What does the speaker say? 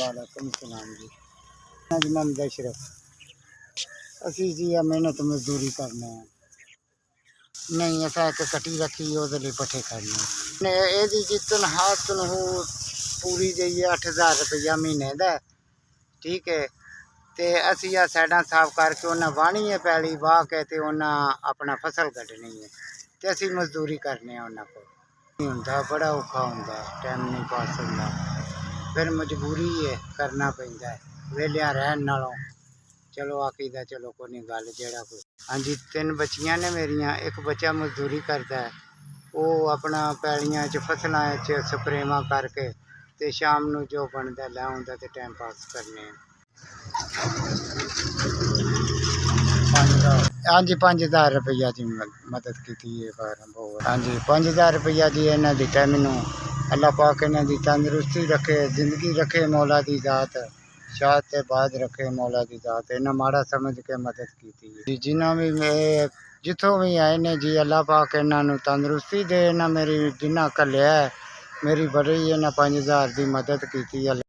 वालेकुम सलाम जी। जी मोहम्मद अशरफ। असी जी मेहनत मजदूरी करने नहीं असा एक कटी रखी वो पट्ठे करने ने एदी जी तनख्वाह पूरी जी 8,000 रुपया महीने का। ठीक है ते असी आ साइडा साफ करके उन्हें वाहनी है पैली वाह के ते उन्हें अपना फसल कटनी है ते असी मजदूरी करने उन्होंने को होंदा बड़ा औखा होंदा टाइम नहीं पास होंदा फिर मजबूरी है करना पैंदा है वेलिया रहन नालों। चलो आखीदा चलो कोई नहीं गल जेड़ा कोई। हाँ जी 3 बच्चियां ने मेरिया एक बच्चा मजदूरी करता है वो अपना पैलियां च फसलों च स्प्रेवा करके ते शाम नू जो बनता लै आउंदा ते टाइम पास करने। हाँ जी 5,000 रुपया जी मदद की है। हाँ जी 5,000 रुपया जी इन्हें दिता मैनू। अल्लाह पाक इन्हें दी तंदरुस्ती रखे जिंदगी रखे मौला दी जात शाद ते बाद रखे मौला दी जात। इन्हें माड़ा समझ के मदद की जिन्हों भी जितों भी आए ने जी अल्लाह पाक इन्हों तंदरुस्ती दे। इन्हें मेरी जिन्ना घलिया मेरी बड़ी इन्हें 5,000 की मदद की।